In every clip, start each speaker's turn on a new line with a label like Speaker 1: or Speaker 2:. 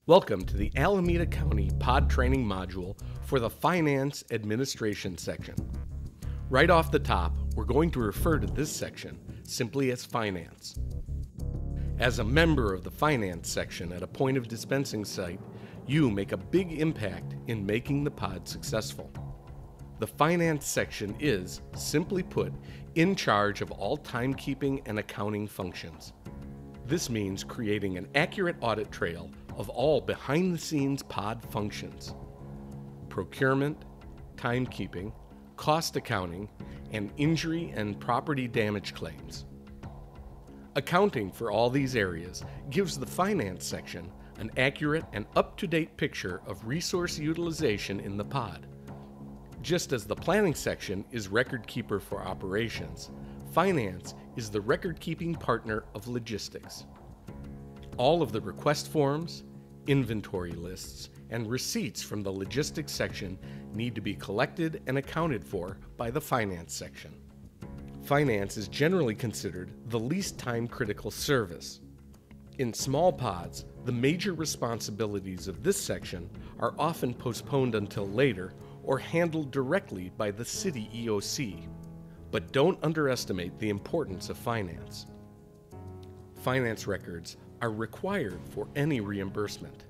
Speaker 1: Welcome to the Alameda County Pod Training Module for the Finance Administration section. Right off the top, we're going to refer to this section simply as Finance. As a member of the Finance section at a point of dispensing site, you make a big impact in making the pod successful. The Finance section is, simply put, in charge of all timekeeping and accounting functions. This means creating an accurate audit trail of all behind-the-scenes pod functions: procurement, timekeeping, cost accounting, and injury and property damage claims. Accounting for all these areas gives the Finance section an accurate and up-to-date picture of resource utilization in the pod. Just as the Planning section is record keeper for operations, Finance is the record-keeping partner of logistics. All of the request forms, inventory lists, and receipts from the logistics section need to be collected and accounted for by the Finance section. Finance is generally considered the least time-critical service. In small pods, the major responsibilities of this section are often postponed until later or handled directly by the city EOC. But don't underestimate the importance of Finance. Finance records are required for any reimbursement,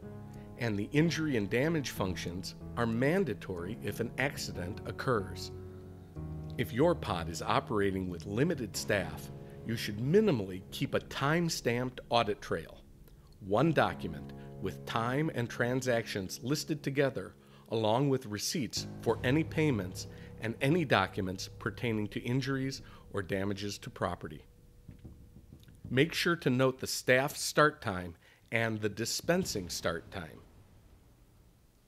Speaker 1: and the injury and damage functions are mandatory if an accident occurs. If your pod is operating with limited staff, you should minimally keep a time-stamped audit trail, one document with time and transactions listed together, along with receipts for any payments and any documents pertaining to injuries or damages to property. Make sure to note the staff start time and the dispensing start time.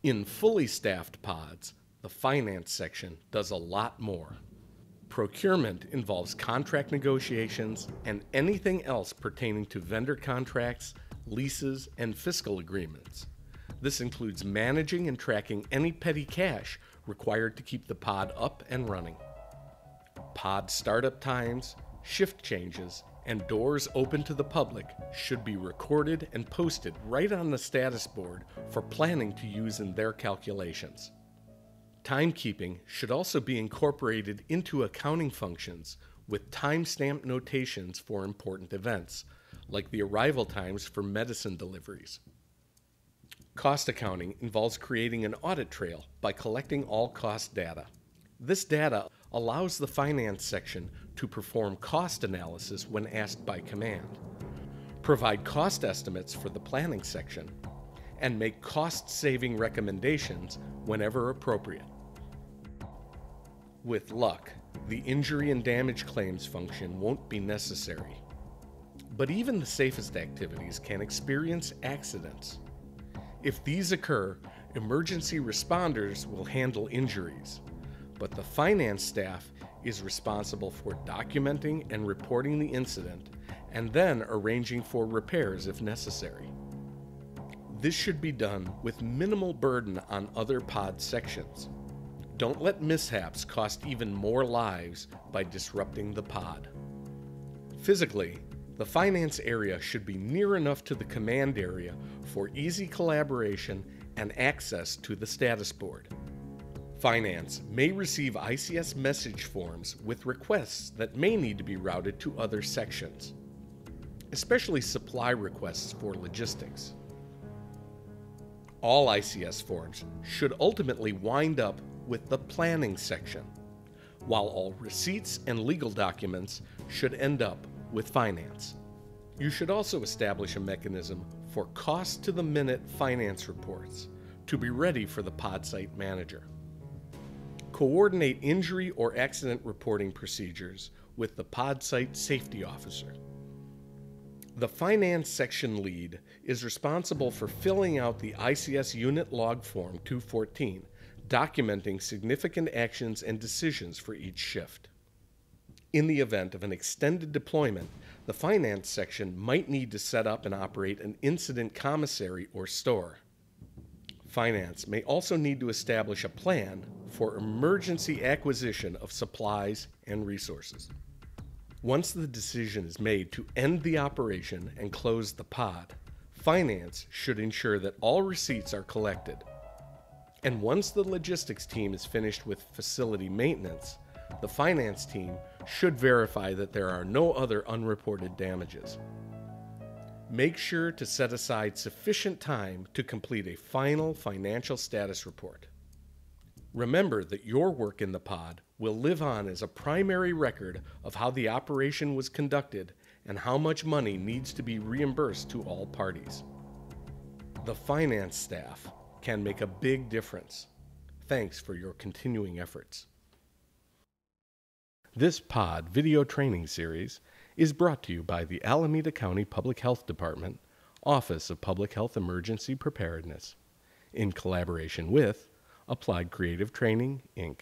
Speaker 1: In fully staffed pods, the Finance section does a lot more. Procurement involves contract negotiations and anything else pertaining to vendor contracts, leases, and fiscal agreements. This includes managing and tracking any petty cash required to keep the pod up and running. Pod startup times, shift changes, and doors open to the public should be recorded and posted right on the status board for planning to use in their calculations. Timekeeping should also be incorporated into accounting functions with timestamp notations for important events, like the arrival times for medicine deliveries. Cost accounting involves creating an audit trail by collecting all cost data. This data allows the Finance section to perform cost analysis when asked by command, provide cost estimates for the Planning section, and make cost-saving recommendations whenever appropriate. With luck, the injury and damage claims function won't be necessary. But even the safest activities can experience accidents. If these occur, emergency responders will handle injuries, but the Finance staff is responsible for documenting and reporting the incident and then arranging for repairs if necessary. This should be done with minimal burden on other pod sections. Don't let mishaps cost even more lives by disrupting the pod. Physically, the Finance area should be near enough to the command area for easy collaboration and access to the status board. Finance may receive ICS message forms with requests that may need to be routed to other sections, especially supply requests for logistics. All ICS forms should ultimately wind up with the Planning section, while all receipts and legal documents should end up with Finance. You should also establish a mechanism for cost-to-the-minute finance reports to be ready for the pod site manager. Coordinate injury or accident reporting procedures with the pod site safety officer. The Finance section lead is responsible for filling out the ICS Unit Log Form 214, documenting significant actions and decisions for each shift. In the event of an extended deployment, the Finance section might need to set up and operate an incident commissary or store. Finance may also need to establish a plan for emergency acquisition of supplies and resources. Once the decision is made to end the operation and close the pod, Finance should ensure that all receipts are collected. And once the logistics team is finished with facility maintenance, the finance team should verify that there are no other unreported damages. Make sure to set aside sufficient time to complete a final financial status report. Remember that your work in the pod will live on as a primary record of how the operation was conducted and how much money needs to be reimbursed to all parties. The finance staff can make a big difference. Thanks for your continuing efforts. This pod video training series is brought to you by the Alameda County Public Health Department, Office of Public Health Emergency Preparedness, in collaboration with Applied Creative Training, Inc.